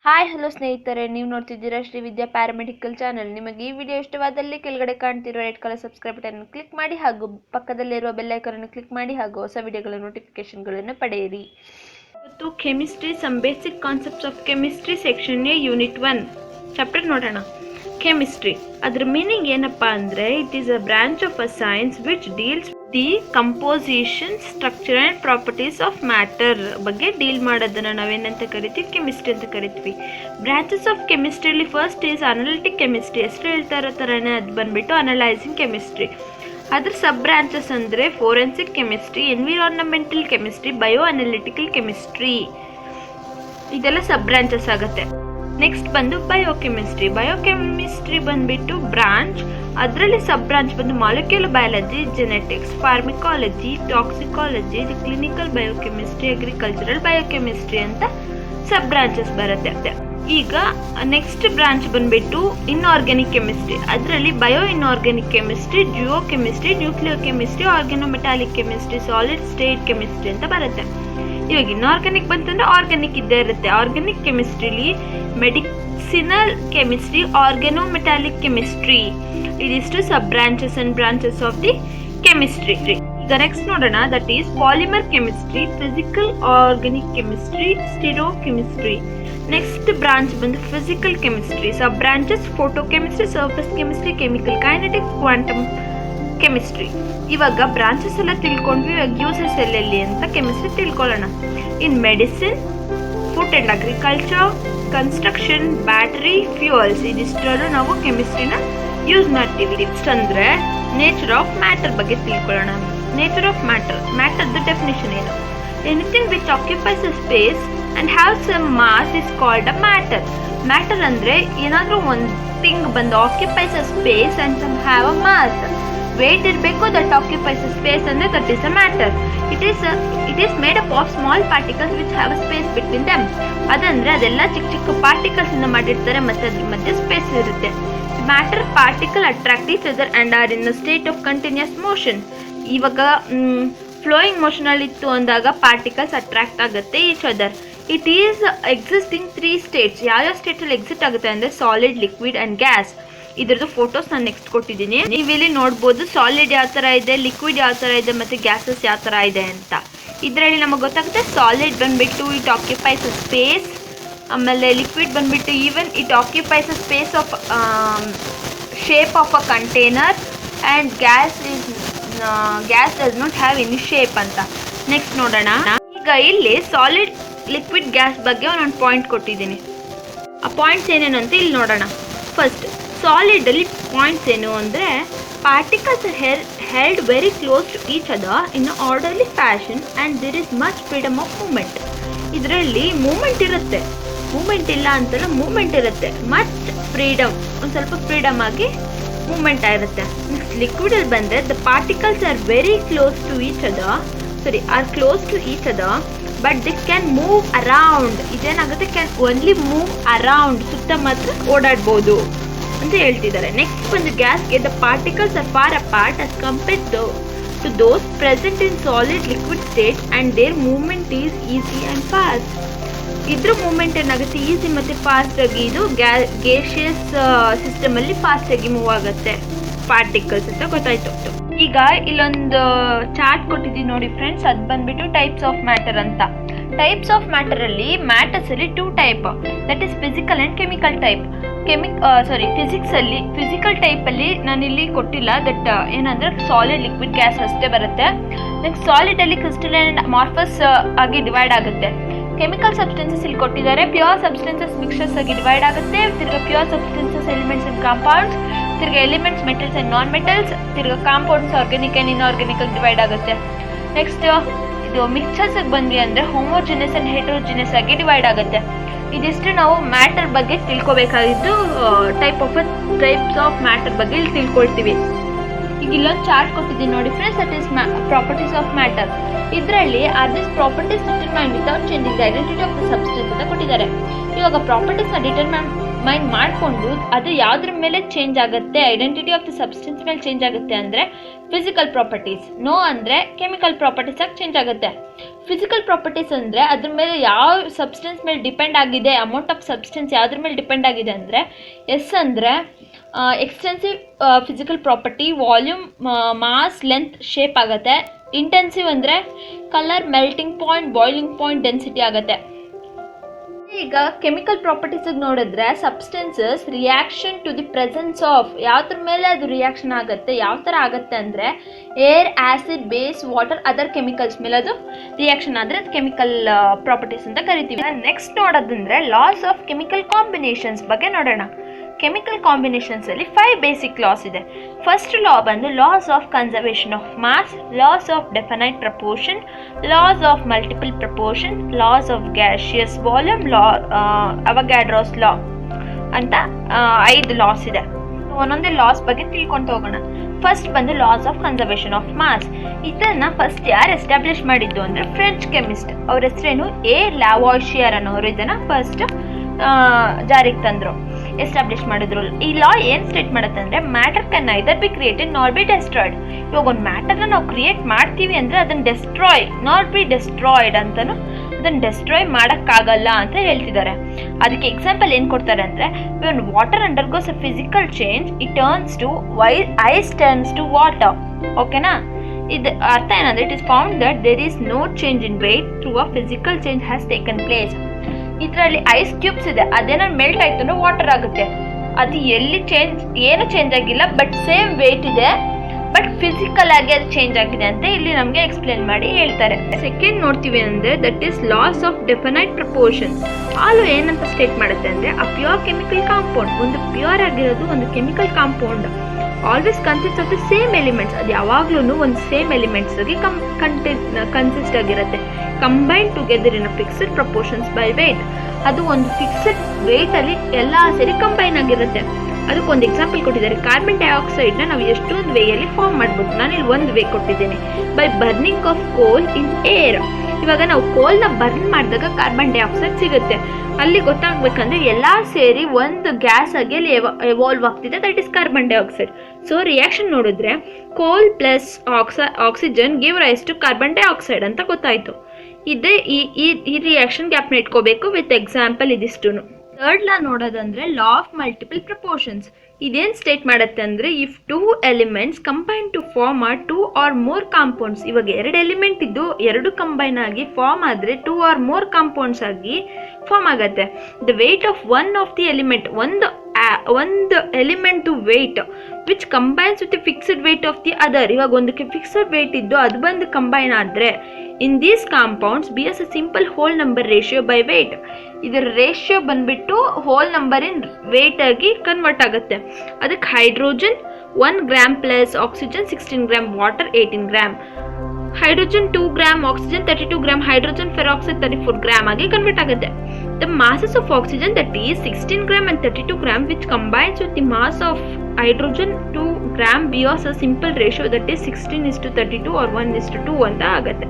Hi hello ಸ್ನೇಹಿತರೆ, ನೀವು ನೋಡ್ತಿದ್ದೀರಾ ಶ್ರೀ ವಿದ್ಯಾ ಪ್ಯಾರಾಮೆಡಿಕಲ್ ಚಾನಲ್. ನಿಮಗೆ ಈ ವಿಡಿಯೋ ಇಷ್ಟವಾದಲ್ಲಿ ಕೆಳಗಡೆ ಕಾಣ್ತಿರೋ red colour subscribe button click ಮಾಡಿ ಹಾಗೂ ಪಕ್ಕದಲ್ಲಿರುವ ಬೆಲ್ ಐಕಾನ್ ಅನ್ನು ಕ್ಲಿಕ್ ಮಾಡಿ ಹಾಗೂ ಹೊಸ ವಿಡಿಯೋಗಳ ನೋಟಿಫಿಕೇಶನ್ಗಳನ್ನು ಪಡೆಯಿರಿ. ಇವತ್ತು chemistry some basic concepts of chemistry section A unit 1 chapter ನೋಡೋಣ. ಕೆಮಿಸ್ಟ್ರಿ ಅದರ ಮೀನಿಂಗ್ ಏನಪ್ಪಾ ಅಂದರೆ it is a branch of a science which deals the composition, structure and properties of matter ಬಗ್ಗೆ ಡೀಲ್ ಮಾಡೋದನ್ನು ನಾವೇನಂತ ಕರಿತೀವಿ, ಕೆಮಿಸ್ಟ್ರಿ ಅಂತ ಕರಿತೀವಿ. ಬ್ರಾಂಚಸ್ ಆಫ್ ಕೆಮಿಸ್ಟ್ರಿಲಿ ಫಸ್ಟ್ ಈಸ್ ಅನಾಲಿಟಿಕ್ ಕೆಮಿಸ್ಟ್ರಿ. ಎಷ್ಟು ಹೇಳ್ತಾ ಇರೋ ಥರನೇ ಅದು ಬಂದ್ಬಿಟ್ಟು ಅನಲೈಸಿಂಗ್ ಕೆಮಿಸ್ಟ್ರಿ. ಅದ್ರ ಸಬ್ ಬ್ರಾಂಚಸ್ ಅಂದರೆ forensic chemistry, environmental chemistry, bio analytical chemistry, ಇದೆಲ್ಲ ಸಬ್ ಬ್ರಾಂಚಸ್ ಆಗುತ್ತೆ. ನೆಕ್ಸ್ಟ್ ಬಂದು ಬಯೋಕೆಮಿಸ್ಟ್ರಿ. ಬಯೋಕೆಮಿಸ್ಟ್ರಿ ಬಂದ್ಬಿಟ್ಟು ಬ್ರಾಂಚ್, ಅದರಲ್ಲಿ ಸಬ್ ಬ್ರಾಂಚ್ ಬಂದು molecular biology, genetics, pharmacology, toxicology, clinical biochemistry, agricultural biochemistry ಅಂತ ಸಬ್ ಬ್ರಾಂಚಸ್ ಬರುತ್ತೆ. ಈಗ ನೆಕ್ಸ್ಟ್ ಬ್ರಾಂಚ್ ಬಂದ್ಬಿಟ್ಟು ಇನ್ಆರ್ಗ್ಯಾನಿಕ್ ಕೆಮಿಸ್ಟ್ರಿ. ಅದರಲ್ಲಿ bio inorganic chemistry, geo chemistry, nuclear chemistry, organometallic chemistry, solid state chemistry ಅಂತ ಬರುತ್ತೆ. ಇವಾಗ ಇನ್ಆರ್ಗ್ಯಾನಿಕ್ ಬಂತಂದ್ರೆ ಆರ್ಗ್ಯಾನಿಕ್ ಇದ್ದೇ ಇರುತ್ತೆ. ಆರ್ಗ್ಯಾನಿಕ್ ಕೆಮಿಸ್ಟ್ರಿಲಿ ಮೆಡಿಸಿನಲ್ ಕೆಮಿಸ್ಟ್ರಿ, ಆರ್ಗ್ಯಾನೋಮೆಟಾಲಿಕ್ ಕೆಮಿಸ್ಟ್ರಿ, ಇದಿಷ್ಟು sub branches and branches of the chemistry. ಈಗ ನೆಕ್ಸ್ಟ್ ನೋಡೋಣ, that is polymer chemistry, physical organic chemistry, stereo chemistry. Next branch ಬಂದು physical chemistry. Sub branches photo chemistry, surface chemistry, chemical kinetics, quantum chemistry. ಇವಾಗ branches ಎಲ್ಲ ತಿಳ್ಕೊಂಡ್ವಿ. ಇವಾಗ uses ಎಲ್ಲೆಲ್ಲಿ ಅಂತ chemistry ತಿಳ್ಕೊಳ್ಳೋಣ. In medicine, food and agriculture, construction, battery, fuels, ಇದಿಷ್ಟರಲ್ಲೂ ನಾವು ಕೆಮಿಸ್ಟ್ರಿನ ಯೂಸ್ ಮಾಡ್ತೀವಿ. ನೆಕ್ಸ್ಟ್ ಅಂದರೆ ನೇಚರ್ ಆಫ್ ಮ್ಯಾಟರ್ ಬಗ್ಗೆ ತಿಳ್ಕೊಳ್ಳೋಣ. ನೇಚರ್ ಆಫ್ ಮ್ಯಾಟರ್, ಮ್ಯಾಟರ್ದು ಡೆಫಿನೇಷನ್ ಏನು? Anything which occupies a space and have some mass is called a matter. Matter ಅಂದರೆ ಏನಾದರೂ ಒಂದು ಥಿಂಗ್ ಬಂದು occupies a space and some have a mass, weight ಇರಬೇಕು, that occupies space ಅಂದರೆ that is a matter. It is made up of small particles which have a space between them. ಅದಂದರೆ ಅದೆಲ್ಲ ಚಿಕ್ಕ ಚಿಕ್ಕ ಪಾರ್ಟಿಕಲ್ಸ್ ಇಂದ ಮಾಡಿರ್ತಾರೆ ಮತ್ತು ಅದ್ರ ಮಧ್ಯೆ ಸ್ಪೇಸ್ ಇರುತ್ತೆ. Matter particle attract each other and are in a state of continuous motion. ಇವಾಗ ಫ್ಲೋಯಿಂಗ್ ಮೋಷನಲ್ಲಿ ಇತ್ತು ಅಂದಾಗ ಪಾರ್ಟಿಕಲ್ಸ್ ಅಟ್ರಾಕ್ಟ್ ಆಗುತ್ತೆ each other. It is existing 3 states. ಯಾವ್ಯಾವ ಸ್ಟೇಟಲ್ಲಿ ಎಕ್ಸಿಸ್ಟ್ ಆಗುತ್ತೆ ಅಂದರೆ ಸಾಲಿಡ್, ಲಿಕ್ವಿಡ್ ಆ್ಯಂಡ್ ಗ್ಯಾಸ್. ಇದ್ರದ್ದು ಫೋಟೋಸ್ ನಾನು ನೆಕ್ಸ್ಟ್ ಕೊಟ್ಟಿದ್ದೀನಿ. ನೀವಿಲ್ಲಿ ನೋಡ್ಬೋದು ಸಾಲಿಡ್ ಯಾವ ಥರ ಇದೆ, ಲಿಕ್ವಿಡ್ ಯಾವ ಥರ ಇದೆ ಮತ್ತು ಗ್ಯಾಸಸ್ ಯಾವ ಥರ ಇದೆ ಅಂತ. ಇದರಲ್ಲಿ ನಮಗೆ ಗೊತ್ತಾಗುತ್ತೆ ಸಾಲಿಡ್ ಬಂದುಬಿಟ್ಟು ಇಟ್ ಆಕ್ಯುಪೈಸ್ ಅ ಸ್ಪೇಸ್, ಆಮೇಲೆ ಲಿಕ್ವಿಡ್ ಬಂದುಬಿಟ್ಟು even it occupies a space of shape of a container, and gas does not have any shape ಅಂತ. ನೆಕ್ಸ್ಟ್ ನೋಡೋಣ. ಈಗ ಇಲ್ಲಿ ಸಾಲಿಡ್, ಲಿಕ್ವಿಡ್, ಗ್ಯಾಸ್ ಬಗ್ಗೆ ಒಂದೊಂದು ಪಾಯಿಂಟ್ ಕೊಟ್ಟಿದ್ದೀನಿ. ಆ ಪಾಯಿಂಟ್ಸ್ ಏನೇನು ಅಂತ ಇಲ್ಲಿ ನೋಡೋಣ. ಫಸ್ಟ್ ಸಾಲಿಡಲ್ಲಿ ಪಾಯಿಂಟ್ಸ್ ಏನು ಅಂದರೆ particles are held very close to each other in orderly fashion and there is much freedom of movement. ಇದರಲ್ಲಿ ಮೂಮೆಂಟ್ ಇರುತ್ತೆ, ಮೂಮೆಂಟ್ ಇಲ್ಲ ಅಂತಲ್ಲ, ಮೂಮೆಂಟ್ ಇರುತ್ತೆ, ಮಚ್ ಫ್ರೀಡಮ್, ಒಂದು ಸ್ವಲ್ಪ ಫ್ರೀಡಮ್ ಆಗಿ ಮೂಮೆಂಟ್ ಆಗಿರುತ್ತೆ. ನೆಕ್ಸ್ಟ್ ಲಿಕ್ವಿಡಲ್ಲಿ ಬಂದರೆ the particles are very close to each other but the can move around. ಇದೇನಾಗುತ್ತೆ, ಕ್ಯಾನ್ ಓನ್ಲಿ ಮೂವ್ ಅರೌಂಡ್, ಸುತ್ತ ಮಾತ್ರ ಓಡಾಡ್ಬೋದು ಅಂತ ಹೇಳ್ತಿದ್ದಾರೆ. ನೆಕ್ಸ್ಟ್ ಬಂದು ಗ್ಯಾಸ್ಗೆ the particles are far apart as compared to those present in solid, liquid state and their movement is easy and fast. ಇದ್ರ movement ಏನಾಗುತ್ತೆ, ಈಸಿ ಮತ್ತು ಫಾಸ್ಟಾಗಿ. ಇದು ಗೇಷಿಯಸ್ ಸಿಸ್ಟಮಲ್ಲಿ ಫಾಸ್ಟಾಗಿ ಮೂವ್ ಆಗುತ್ತೆ ಪಾರ್ಟಿಕಲ್ಸ್ ಅಂತ ಗೊತ್ತಾಯ್ತು. ಈಗ ಇಲ್ಲೊಂದು ಚಾರ್ಟ್ ಕೊಟ್ಟಿದ್ದೀವಿ ನೋಡಿ ಫ್ರೆಂಡ್ಸ್, ಅದು ಬಂದ್ಬಿಟ್ಟು ಟೈಪ್ಸ್ ಆಫ್ ಮ್ಯಾಟರ್ ಅಂತ. ಟೈಪ್ಸ್ ಆಫ್ ಮ್ಯಾಟರಲ್ಲಿ ಮ್ಯಾಟರ್ಸಲ್ಲಿ 2 type, that is physical and chemical type. Physical ಟೈಪಲ್ಲಿ ನಾನಿಲ್ಲಿ ಕೊಟ್ಟಿಲ್ಲ, ದಟ್ ಏನಂದರೆ ಸಾಲಿಡ್, ಲಿಕ್ವಿಡ್, ಗ್ಯಾಸ್ ಅಷ್ಟೇ ಬರುತ್ತೆ. ನೆಕ್ಸ್ಟ್ ಸಾಲಿಡಲ್ಲಿ ಕ್ರಿಸ್ಟಲೈನ್ ಆ್ಯಂಡ್ ಅಮಾರ್ಫಸ್ ಆಗಿ ಡಿವೈಡ್ ಆಗುತ್ತೆ. ಕೆಮಿಕಲ್ ಸಬ್ಸ್ಟೆನ್ಸಸ್ ಇಲ್ಲಿ ಕೊಟ್ಟಿದ್ದಾರೆ. ಪ್ಯೂರ್ ಸಬ್ಸ್ಟೆನ್ಸಸ್ ಮಿಕ್ಸ್ಚರ್ಸ್ ಆಗಿ ಡಿವೈಡ್ ಆಗುತ್ತೆ. ತಿರ್ಗಾ pure substances elements and compounds, ತಿರ್ಗಾ elements metals and non metals, ತಿರ್ಗಾ ಕಾಂಪೌಂಡ್ಸ್ ಆರ್ಗ್ಯಾನಿಕ್ ಆ್ಯಂಡ್ ಇನ್ಆರ್ಗ್ಯಾನಿಕ್ ಆಗಿ ಡಿವೈಡ್ ಆಗುತ್ತೆ. ನೆಕ್ಸ್ಟ್ ಇದು ಮಿಕ್ಸ್ಚರ್ಸ್ಗೆ ಬಂದ್ವಿ ಅಂದರೆ ಹೋಮೋಜಿನಸ್ ಆ್ಯಂಡ್ ಹೆಟರೋಜಿನಸ್ ಆಗಿ ಡಿವೈಡ್ ಆಗುತ್ತೆ. ಇದಿಷ್ಟು ನಾವು ಮ್ಯಾಟರ್ ಬಗ್ಗೆ ತಿಳ್ಕೊಬೇಕಾಗಿದ್ದು ಟೈಪ್ಸ್ ಆಫ್ ಮ್ಯಾಟರ್ ಬಗ್ಗೆ ಇಲ್ಲಿ ತಿಳ್ಕೊಳ್ತೀವಿ. ಈಗ ಇಲ್ಲೊಂದು ಚಾರ್ಟ್ ಕೊಟ್ಟಿದ್ದೀನಿ ನೋಡಿ friends, that is properties of matter. ಇದರಲ್ಲಿ are this properties determine without changing the identity of the substance ಅಂತ ಕೊಟ್ಟಿದ್ದಾರೆ. ಇವಾಗ ಪ್ರಾಪರ್ಟೀಸ್ನ ಡಿಟರ್ಮೈನ್ ಮಾಡಿಕೊಂಡು ಅದು ಯಾವುದ್ರ ಮೇಲೆ ಚೇಂಜ್ ಆಗುತ್ತೆ, ಐಡೆಂಟಿಟಿ ಆಫ್ ದ ಸಬ್ಸ್ಟೆನ್ಸ್ ಮೇಲೆ ಚೇಂಜ್ ಆಗುತ್ತೆ ಅಂದರೆ ಫಿಸಿಕಲ್ ಪ್ರಾಪರ್ಟೀಸ್, ನೋ ಅಂದರೆ ಕೆಮಿಕಲ್ ಪ್ರಾಪರ್ಟೀಸ್ ಆಗಿ ಚೇಂಜ್ ಆಗುತ್ತೆ. ಫಿಸಿಕಲ್ ಪ್ರಾಪರ್ಟೀಸ್ ಅಂದರೆ ಅದ್ರ ಮೇಲೆ ಯಾವ ಸಬ್ಸ್ಟೆನ್ಸ್ ಮೇಲೆ ಡಿಪೆಂಡ್ ಆಗಿದೆ, ಅಮೌಂಟ್ ಆಫ್ ಸಬ್ಸ್ಟೆನ್ಸ್ ಯಾವುದ್ರ ಮೇಲೆ ಡಿಪೆಂಡ್ ಆಗಿದೆ ಅಂದರೆ ಎಸ್ ಅಂದರೆ extensive physical property, volume, mass, length, shape ಆಗುತ್ತೆ. ಇಂಟೆನ್ಸಿವ್ ಅಂದರೆ colour, melting point, boiling point, density ಆಗುತ್ತೆ. ಈಗ ಕೆಮಿಕಲ್ ಪ್ರಾಪರ್ಟೀಸಿಗೆ ನೋಡಿದ್ರೆ substances reaction to the presence of, ಯಾವ್ದ್ರ ಮೇಲೆ ಅದು ರಿಯಾಕ್ಷನ್ ಆಗುತ್ತೆ, ಯಾವ ಥರ ಆಗುತ್ತೆ ಅಂದರೆ air, acid, base, water, other chemicals ಮೇಲೆ ಅದು ರಿಯಾಕ್ಷನ್ ಆದರೆ ಅದು ಕೆಮಿಕಲ್ ಪ್ರಾಪರ್ಟೀಸ್ ಅಂತ ಕರಿತೀವಿ. ನೆಕ್ಸ್ಟ್ ನೋಡೋದಂದರೆ ಲಾಸ್ ಆಫ್ ಕೆಮಿಕಲ್ ಕಾಂಬಿನೇಷನ್ಸ್ ಬಗ್ಗೆ ನೋಡೋಣ. ಕೆಮಿಕಲ್ ಕಾಂಬಿನೇಷನ್ಸಲ್ಲಿ 5 ಬೇಸಿಕ್ ಲಾಸ್ ಇದೆ. ಫಸ್ಟ್ ಲಾ ಬಂದು laws of conservation of mass, laws of definite proportion, laws of multiple proportion, laws of gaseous volume, Avogadro's law ಅಂತ 5 loss ಇದೆ. ಒಂದೊಂದೇ ಲಾಸ್ ಬಗ್ಗೆ ತಿಳ್ಕೊಂಡು ಹೋಗೋಣ. ಫಸ್ಟ್ ಬಂದು laws of conservation of mass. ಇದನ್ನು ಫಸ್ಟ್ ಯಾರು ಎಸ್ಟಾಬ್ಲಿಷ್ ಮಾಡಿದ್ದು ಅಂದರೆ ಫ್ರೆಂಚ್ ಕೆಮಿಸ್ಟ್. ಅವ್ರ ಹೆಸರೇನು ಎ ಲಾವಾಯ್ಶಿಯರ್ ಅನ್ನೋರು ಇದನ್ನು ಫಸ್ಟ್ ಜಾರಿಗೆ ತಂದರು, ಎಸ್ಟಾಬ್ಲಿಷ್ ಮಾಡಿದ್ರು. ಈ ಲಾ ಏನು ಸ್ಟೇಟ್ ಮಾಡುತ್ತೆ ಅಂದರೆ matter can neither be created not be destroyed. ಇವಾಗ ಒಂದು ಮ್ಯಾಟರ್ನ ನಾವು ಕ್ರಿಯೇಟ್ ಮಾಡ್ತೀವಿ ಅಂದರೆ ಅದನ್ನು ಡೆಸ್ಟ್ರಾಯ್, ನಾಟ್ ಬಿ ಡೆಸ್ಟ್ರಾಯ್ಡ್ ಅಂತಲೂ ಅದನ್ನು ಡೆಸ್ಟ್ರಾಯ್ ಮಾಡೋಕ್ಕಾಗಲ್ಲ ಅಂತ ಹೇಳ್ತಿದ್ದಾರೆ. ಅದಕ್ಕೆ ಎಕ್ಸಾಂಪಲ್ ಏನು ಕೊಡ್ತಾರೆ ಅಂದರೆ when water undergoes a physical change it turns to ice turns to water. ಓಕೆನಾ? ಇದು ಅರ್ಥ ಏನಂದರೆ it is found that there is no change in weight through a physical change has taken place. ಇದರಲ್ಲಿ ice cubes ಇದೆ, ಅದೇನಾದ್ರು melt ಆಯ್ತು ಅಂದ್ರೆ water ಆಗುತ್ತೆ. ಅದು ಎಲ್ಲಿ ಏನು ಚೇಂಜ್ ಆಗಿಲ್ಲ, ಬಟ್ ಸೇಮ್ ವೇಟ್ ಇದೆ, ಬಟ್ ಫಿಸಿಕಲ್ ಆಗಿ ಅದು ಚೇಂಜ್ ಆಗಿದೆ ಅಂತ ಇಲ್ಲಿ ನಮಗೆ ಎಕ್ಸ್ಪ್ಲೇನ್ ಮಾಡಿ ಹೇಳ್ತಾರೆ. ಸೆಕೆಂಡ್ ನೋಡ್ತೀವಿ ಅಂದರೆ that is laws of definite proportion. ಹಾಲು ಏನಂತ ಸ್ಟೇಟ್ ಮಾಡುತ್ತೆ ಅಂದರೆ ಅ ಪ್ಯೂರ್ ಕೆಮಿಕಲ್ ಕಾಂಪೌಂಡ್, ಒಂದು ಪ್ಯೂರ್ ಆಗಿರೋದು ಒಂದು chemical compound always consist of the same elements. ಅದು ಯಾವಾಗ್ಲೂ ಒಂದು ಸೇಮ್ ಎಲಿಮೆಂಟ್ಸ್ ಆಗಿ ಕನ್ಸಿಸ್ಟ್ ಆಗಿರುತ್ತೆ. Combine together in fixed proportions by weight. ಅದು ಒಂದು ಫಿಕ್ಸ್ಡ್ ವೇಟ್ ಅಲ್ಲಿ ಎಲ್ಲ ಸೇರಿ ಕಂಬೈನ್ ಆಗಿರುತ್ತೆ. ಅದಕ್ಕೊಂದು ಎಕ್ಸಾಂಪಲ್ ಕೊಟ್ಟಿದ್ದಾರೆ. ಕಾರ್ಬನ್ ಡೈಆಕ್ಸೈಡ್ನ ನಾವು ಎಷ್ಟೊಂದು ವೇಯಲ್ಲಿ ಫಾರ್ಮ್ ಮಾಡ್ಬೋದು. ನಾನು ಇಲ್ಲಿ ಒಂದು ವೇ ಕೊಟ್ಟಿದ್ದೀನಿ, ಬೈ ಬರ್ನಿಂಗ್ ಆಫ್ ಕೋಲ್ ಇನ್ ಏರ್. ಇವಾಗ ನಾವು ಕೋಲ್ನ ಬರ್ನ್ ಮಾಡಿದಾಗ ಕಾರ್ಬನ್ ಡೈಆಕ್ಸೈಡ್ ಸಿಗುತ್ತೆ. ಅಲ್ಲಿ ಗೊತ್ತಾಗ್ಬೇಕಂದ್ರೆ ಎಲ್ಲ ಸೇರಿ ಒಂದು ಗ್ಯಾಸ್ ಆಗಿ ಅಲ್ಲಿ ಎವಾಲ್ವ್ ಆಗ್ತಿದೆ, that is carbon dioxide. So reaction ನೋಡಿದ್ರೆ coal plus oxygen give rise to carbon dioxide ಅಂತ ಗೊತ್ತಾಯ್ತು. ಇದೇ ಈ ರಿಯಾಕ್ಷನ್ ಗ್ಯಾಪ್ನ ಇಟ್ಕೋಬೇಕು ವಿತ್ ಎಕ್ಸಾಂಪಲ್ ಇದಿಷ್ಟು. ಥರ್ಡ್ ಲಾ ನೋಡೋದಂದ್ರೆ ಲಾ ಆಫ್ ಮಲ್ಟಿಪಲ್ ಪ್ರಪೋರ್ಷನ್ಸ್. ಇದೇನು ಸ್ಟೇಟ್ ಮಾಡುತ್ತೆ ಅಂದರೆ if 2 elements combine to form a 2 or more compounds. ಇವಾಗ 2 ಎಲಿಮೆಂಟ್ ಇದ್ದು 2 ಕಂಬೈನ್ ಆಗಿ ಫಾರ್ಮ್ ಆದರೆ 2 or more ಕಾಂಪೌಂಡ್ಸ್ ಆಗಿ ಫಾರ್ಮ್ ಆಗುತ್ತೆ. The weight of one of the element, ಒಂದು element weight which combines with fixed weight of the other. ಇವಾಗ ಒಂದಕ್ಕೆ fixed weight ಇದ್ದು ಅದು ಬಂದು ಕಂಬೈನ್ ಆದರೆ in these compounds be as a simple whole number ratio by weight. ಇದರ ratio ಬಂದ್ಬಿಟ್ಟು whole number in weight ಆಗಿ ಕನ್ವರ್ಟ್ ಆಗುತ್ತೆ. ಅದಕ್ಕೆ hydrogen 1 gram plus oxygen 16 gram, water 18 gram, hydrogen 2 gram, oxygen 32 gram, hydrogen peroxide 34 gram ಆಗಿ convert ಆಗುತ್ತೆ. The masses of oxygen that is 16 gram and 32 gram which combines with the mass of hydrogen 2 gram bears a simple ratio that is 16:32 or 1:2 ಅಂತ ಆಗುತ್ತೆ.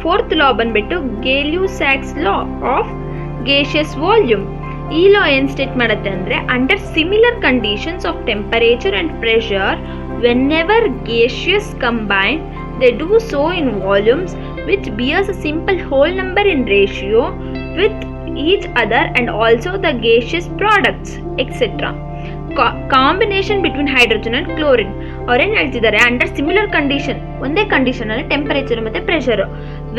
Fourth law ಬಂದ್ಬಿಟ್ಟು Gay-Lussac's law of gaseous volume. ಈ ಲಾ ಏನು state ಮಾಡುತ್ತೆ ಅಂದರೆ under similar conditions of temperature and pressure whenever gaseous combine they do so in volumes which bears a simple whole number in ratio with each other and also the gaseous products etc. Combination between hydrogen and chlorine. ಅವ್ರೇನು ಹೇಳ್ತಿದ್ದಾರೆ, under similar condition, ಒಂದೇ ಕಂಡೀಷನಲ್ಲಿ temperature ಮತ್ತು pressure,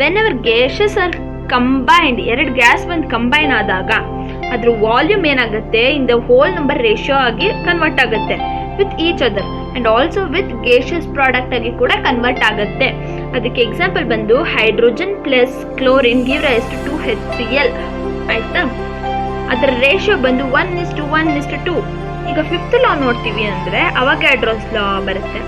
whenever gases are combined, 2 gas ಬಂದು combine ಆದಾಗ ಅದ್ರ volume ಏನಾಗುತ್ತೆ in the whole number ratio ಆಗಿ ಕನ್ವರ್ಟ್ ಆಗುತ್ತೆ with each other and also with gaseous product ಆಗಿ ಕೂಡ ಕನ್ವರ್ಟ್ ಆಗುತ್ತೆ. ಅದಕ್ಕೆ ಎಕ್ಸಾಂಪಲ್ ಬಂದು hydrogen plus chlorine give rise to 2HCl. ಆಯ್ತಾ? ಅದರ ರೇಷಿಯೋ ಬಂದು 1:1:2. ಈಗ ಫಿಫ್ತ್ ಲಾ ನೋಡ್ತೀವಿ ಅಂದರೆ ಅವಗಾಡ್ರೋಸ್ ಲಾ ಬರುತ್ತೆ.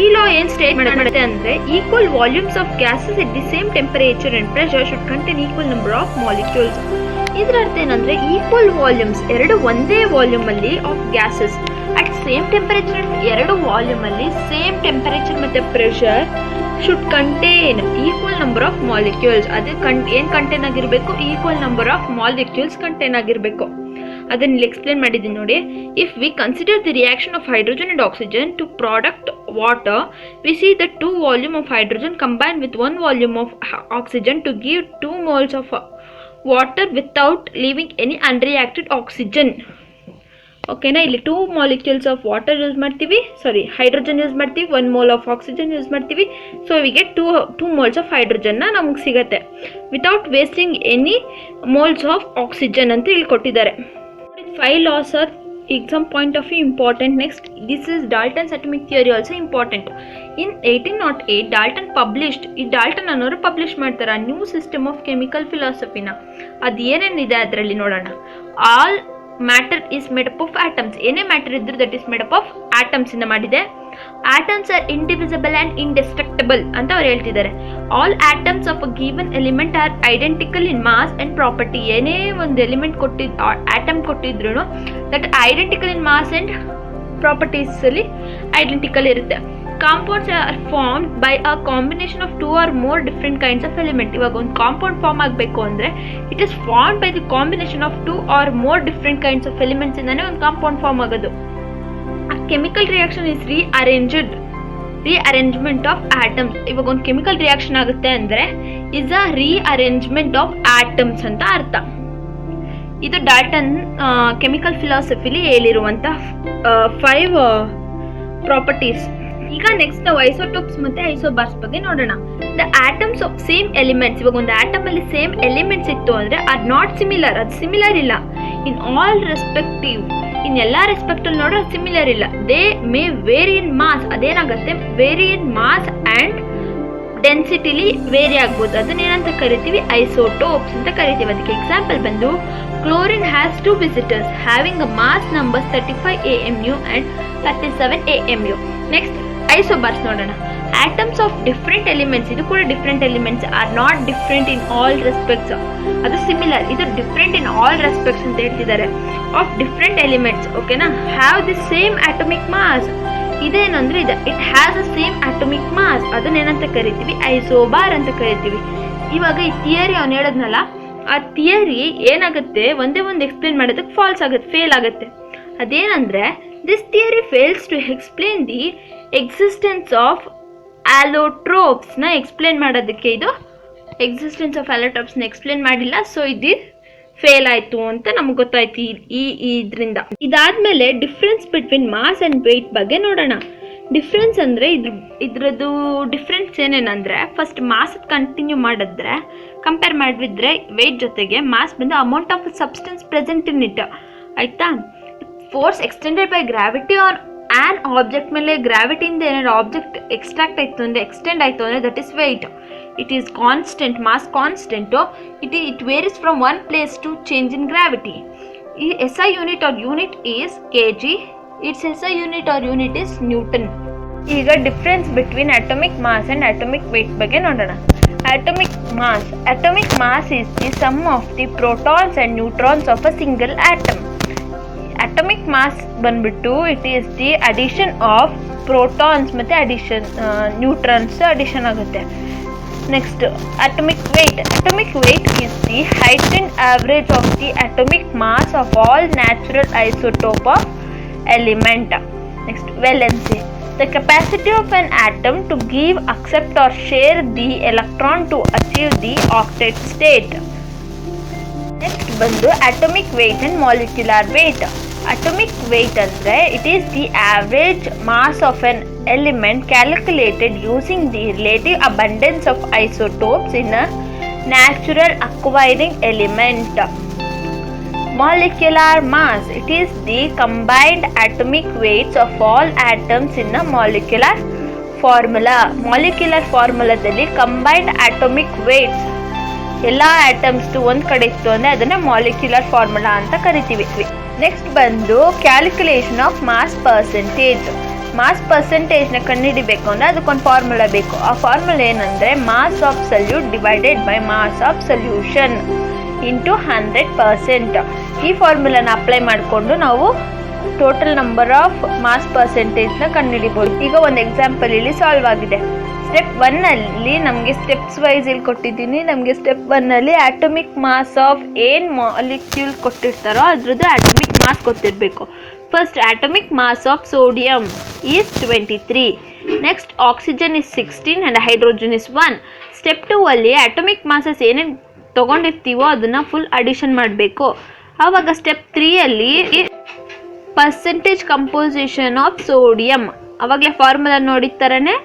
ಈ ಲಾ ಏನು ಸ್ಟೇಟ್ ಮಾಡುತ್ತೆ ಅಂದರೆ equal volumes of gases at the same temperature and pressure should contain equal number of molecules. ಇದರ ಅರ್ಥ ಏನಂದರೆ ಈಕ್ವಲ್ ವಾಲ್ಯೂಮ್ಸ್, 2 ಒಂದೇ ವಾಲ್ಯೂಮಲ್ಲಿ of gases at same temperature ಎರಡು ವಾಲ್ಯೂಮ್ ಅಲ್ಲಿ ಸೇಮ್ ಟೆಂಪರೇಚರ್ ಮತ್ತೆ pressure should contain equal number of molecules. ಅದು ಏನ್ ಕಂಟೇನ್ ಆಗಿರ್ಬೇಕು, equal number of molecules contain ಆಗಿರ್ಬೇಕು. ಅದನ್ನ ಇಲ್ಲಿ ಎಕ್ಸ್ಪ್ಲೇನ್ ಮಾಡಿದ್ದೀನಿ ನೋಡಿ. If we consider the reaction of hydrogen and oxygen to product water, we see the 2 volume of hydrogen combined with 1 volume of oxygen to give 2 moles of water without leaving any unreacted oxygen. ಓಕೆನಾ, ಇಲ್ಲಿ 2 molecules of water use ಮಾಡ್ತೀವಿ, hydrogen use ಮಾಡ್ತೀವಿ, 1 mole of oxygen use ಮಾಡ್ತೀವಿ. So ಇವಿಗೆ 2 moles of ಹೈಡ್ರೋಜನ್ನ ನಮಗೆ ಸಿಗತ್ತೆ without wasting any moles of oxygen ಅಂತ ಇಲ್ಲಿ ಕೊಟ್ಟಿದ್ದಾರೆ. 5 laws are exam point of view important. Next, this is Dalton's atomic theory also important. In 1808 Dalton published, ಈ Dalton ಅನ್ನೋರು publish ಮಾಡ್ತಾರೆ new system of chemical ಫಿಲಾಸಫಿನ. ಅದು ಏನೇನಿದೆ ಅದರಲ್ಲಿ ನೋಡೋಣ. All matter is made up of atoms. ಏನೇ matter ಇದ್ರು that is made up of atoms ಇಂದ ಮಾಡಿದೆ. Atoms are indivisible and indestructible ಅಂತ ಅವ್ರು ಹೇಳ್ತಿದ್ದಾರೆ. All atoms of a given element are identical in mass and property. ಏನೇ ಒಂದು element atom ಕೊಟ್ಟಿದ್ರು that identical in mass and properties ಅಲ್ಲಿ identical ಇರುತ್ತೆ. Compounds R formed by a combination of 2 or more different kinds of element. ಇವಾಗ ಒಂದು compound form ಆಗಬೇಕು ಅಂದರೆ it is formed by the combination of 2 or more different kinds of elements ಇಂದಾನೆ ಒಂದು compound form ಆಗೋದು. Chemical reaction is rearrangement of atoms. ಇವಾಗ ಒಂದು chemical reaction ಆಗುತ್ತೆ ಅಂದರೆ is a rearrangement of atoms ಅಂತ ಅರ್ಥ. ಇದು ಡಾಲ್ಟನ್ ಕೆಮಿಕಲ್ ಫಿಲಾಸಫಿಲಿ ಹೇಳಿರುವಂಥ 5 ಪ್ರಾಪರ್ಟೀಸ್. ಈಗ ನೆಕ್ಸ್ಟ್ ನಾವು ಐಸೋಟೋಪ್ಸ್ ಮತ್ತೆ ಐಸೋಬಾರ್ಸ್ ಬಗ್ಗೆ ನೋಡೋಣ. The atoms of same elements. ಇವಾಗ ಒಂದು ಆಟಮ್ ಅಲ್ಲಿ ಸೇಮ್ ಎಲಿಮೆಂಟ್ಸ್ ಇತ್ತು ಅಂದ್ರೆ ಆರ್ ನಾಟ್ ಸಿಮಿಲರ್. ಅದು ಸಿಮಿಲರ್ ಇಲ್ಲ. ಇನ್ ಆಲ್ ರೆಸ್ಪೆಕ್ಟಿವ್, ಇನ್ ಎಲ್ಲ ರೆಸ್ಪೆಕ್ಟ್ ಅಲ್ಲಿ ನೋಡ್ರೆ ಸಿಮಿಲರ್ ಇಲ್ಲ. They may vary in mass. ಅದೇನಾಗುತ್ತೆ, ವೇರಿ ಇನ್ ಮಾಸ್ ಅಂಡ್ ಡೆನ್ಸಿಟಿಲಿ ವೇರಿ ಆಗ್ಬೋದು. ಅದನ್ನೇನಂತ ಕರಿತೀವಿ, ಐಸೋಟೋಪ್ಸ್ ಅಂತ ಕರಿತೀವಿ. ಅದಕ್ಕೆ ಎಕ್ಸಾಂಪಲ್ ಬಂದು chlorine has 2 visitors having a mass numbers 35 AMU and 37 AMU. Next isobars ನೋಡೋಣ. ಆಟಮ್ಸ್ ಆಫ್ ಡಿಫ್ರೆಂಟ್ ಎಲಿಮೆಂಟ್ಸ್, ಇದು ಕೂಡ different elements, are not different in all respects. ಅದು ಸಿಮಿಲರ್, ಇದು ಡಿಫ್ರೆಂಟ್ ಇನ್ ಆಲ್ ರೆಸ್ಪೆಕ್ಟ್ಸ್ ಅಂತ ಹೇಳ್ತಿದ್ದಾರೆ. ಆಫ್ ಡಿಫ್ರೆಂಟ್ ಎಲಿಮೆಂಟ್ಸ್ ಓಕೆನಾ, have the same atomic mass. ಇದೇನಂದ್ರೆ it has a same atomic mass. ಅದನ್ನೇನಂತ ಕರಿತೀವಿ, ಐಸೋಬಾರ್ ಅಂತ ಕರಿತೀವಿ. ಇವಾಗ ಈ ಥಿಯರಿ ಅವ್ನು ಹೇಳೋದ್ನಲ್ಲ, ಆ ಥಿಯರಿ ಏನಾಗುತ್ತೆ, ಒಂದೇ ಒಂದು ಎಕ್ಸ್ಪ್ಲೇನ್ ಮಾಡೋದಕ್ಕೆ ಫಾಲ್ಸ್ ಆಗುತ್ತೆ, ಫೇಲ್ ಆಗುತ್ತೆ. ಅದೇನಂದ್ರೆ this theory fails to explain the existence of ಆಲೋಟ್ರೋಪ್ಸ್ನ ಎಕ್ಸ್ಪ್ಲೇನ್ ಮಾಡೋದಕ್ಕೆ. ಇದು ಎಕ್ಸಿಸ್ಟೆನ್ಸ್ ಆಫ್ ಆಲೋಟ್ರೋಪ್ಸ್ನ ಎಕ್ಸ್ಪ್ಲೇನ್ ಮಾಡಿಲ್ಲ. ಸೊ ಇದು ಫೇಲ್ ಆಯಿತು ಅಂತ ನಮ್ಗೆ ಗೊತ್ತಾಯ್ತು ಇದರಿಂದ. ಇದಾದ್ಮೇಲೆ difference between mass and weight ಬಗ್ಗೆ ನೋಡೋಣ. ಡಿಫ್ರೆನ್ಸ್ ಅಂದರೆ ಇದ್ರದ್ದು ಡಿಫ್ರೆನ್ಸ್ ಏನೇನಂದರೆ, ಫಸ್ಟ್ ಮಾಸ್ ಕಂಟಿನ್ಯೂ ಮಾಡಿದ್ರೆ ಕಂಪೇರ್ ಮಾಡಿದ್ರೆ ವೆಯ್ಟ್ ಜೊತೆಗೆ ಮಾಸ್ ಬಂದು amount of substance present in it ಆಯಿತಾ. Force extended by gravity on an object ಮೇಲೆ ಗ್ರಾವಿಟಿಯಿಂದ ಏನಾದ್ರು ಆಬ್ಜೆಕ್ಟ್ ಎಕ್ಸ್ಟ್ರಾಕ್ಟ್ ಆಯಿತು ಅಂದರೆ, ಎಕ್ಸ್ಟೆಂಡ್ ಆಯಿತು ಅಂದರೆ that is weight. It is constant, mass constant. It varies from one place to change in gravity. ಈ SI unit or unit is kg. It's SI unit or unit is newton. ಈಗ difference between atomic mass and atomic weight ಬಗ್ಗೆ ನೋಡೋಣ. Atomic mass is the sum of the protons and neutrons of a single atom. Atomic mass ಬಂದ್ಬಿಟ್ಟು it is the addition of protons ಮತ್ತೆ addition neutrons addition ಆಗುತ್ತೆ. Next, atomic weight. Atomic weight is the heightened average of the atomic mass of all natural isotope of element. Next, valency. The capacity of an atom to give, accept or share the electron to achieve the octet state. Next ಬಂದು atomic weight and molecular weight. Atomic weight ಅಂದ್ರೆ it is the average mass of an element calculated using the relative abundance of isotopes in a natural occurring element. Molecular mass, it is the combined atomic weights of all atoms in a molecular formula. Molecular formulaದಲ್ಲಿ combined atomic weights ಎಲ್ಲ atoms ಒಂದು ಕಡೆ ಇತ್ತು ಅಂದರೆ ಅದನ್ನು molecular formula ಅಂತ ಕರಿತೀವಿ. Next ಬಂದು calculation of mass percentage. Mass ಪರ್ಸೆಂಟೇಜ್ನ ಕಂಡುಹಿಡಿಬೇಕು ಅಂದರೆ ಅದಕ್ಕೊಂದು ಫಾರ್ಮುಲಾ ಬೇಕು. ಆ ಫಾರ್ಮುಲಾ ಏನಂದರೆ mass of solute divided by mass of solution into 100%. ಈ ಫಾರ್ಮುಲಾನ ಅಪ್ಲೈ ಮಾಡಿಕೊಂಡು ನಾವು ಟೋಟಲ್ ನಂಬರ್ ಆಫ್ ಮಾಸ್ ಪರ್ಸೆಂಟೇಜ್ನ ಕಂಡುಹಿಡಿಬೋದು. ಈಗ ಒಂದು ಎಕ್ಸಾಂಪಲ್ ಇಲ್ಲಿ ಸಾಲ್ವ್ ಆಗಿದೆ. ಸ್ಟೆಪ್ 1 ಅಲ್ಲಿ ನಮಗೆ ಸ್ಟೆಪ್ಸ್ ವೈಸ್ ಇಲ್ಲಿ ಕೊಟ್ಟಿದ್ದೀನಿ. ನಮಗೆ ಸ್ಟೆಪ್ 1 ಅಲ್ಲಿ ಆಟೋಮಿಕ್ ಮಾಸ್ ಆಫ್ ಏನು ಮಾಲಿಕ್ಯೂಲ್ ಕೊಟ್ಟಿರ್ತಾರೋ ಅದ್ರದ್ದು ಆಟೋಮಿಕ್ ಮಾಸ್ ಗೊತ್ತಿರಬೇಕು. First atomic mass of sodium is 23. Next oxygen is 16 and hydrogen is 1. Step 2 ಅಲ್ಲಿ ಆಟೋಮಿಕ್ ಮಾಸಸ್ ಏನೇನು ತೊಗೊಂಡಿರ್ತೀವೋ ಅದನ್ನು ಫುಲ್ ಅಡಿಷನ್ ಮಾಡಬೇಕು. ಆವಾಗ ಸ್ಟೆಪ್ 3 ಅಲ್ಲಿ ಪರ್ಸೆಂಟೇಜ್ ಕಂಪೋಸಿಷನ್ ಆಫ್ ಸೋಡಿಯಂ, ಅವಾಗಲೇ ಫಾರ್ಮುಲಾ ನೋಡಿದ ಥರನೇ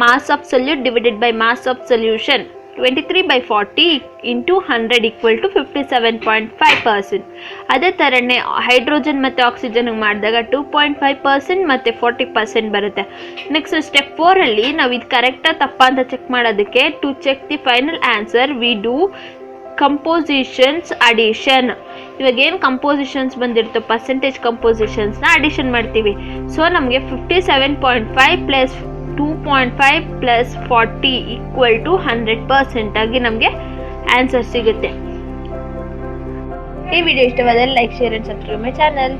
mass of solute divided by mass of solution 23/40 into 100 equal to 57.5%. ಅದೇ ಥರನೇ ಹೈಡ್ರೋಜನ್ ಮತ್ತು ಆಕ್ಸಿಜನ್ಗೆ ಮಾಡಿದಾಗ 2.5% ಮತ್ತು 40% ಬರುತ್ತೆ. ನೆಕ್ಸ್ಟ್ ಸ್ಟೆಪ್ 4 ಅಲ್ಲಿ ನಾವು ಇದು ಕರೆಕ್ಟಾ ತಪ್ಪಾ ಅಂತ ಚೆಕ್ ಮಾಡೋದಕ್ಕೆ to check the final answer we do compositions addition. ಇವಾಗ ಏನು ಕಂಪೋಸಿಷನ್ಸ್ ಬಂದಿರುತ್ತೋ ಪರ್ಸೆಂಟೇಜ್ ಕಂಪೋಸಿಷನ್ಸ್ನ ಅಡಿಷನ್ ಮಾಡ್ತೀವಿ. ಸೊ ನಮಗೆ 57.5 ಪ್ಲಸ್ 2.5 ಪ್ಲಸ್ 40 ಈಕ್ವಲ್ ಟು 100% ಆಗಿ ನಮಗೆ ಆನ್ಸರ್ ಸಿಗುತ್ತೆ. ಈ ವಿಡಿಯೋ ಇಷ್ಟವಾದಲ್ಲಿ like, share and subscribe my channel.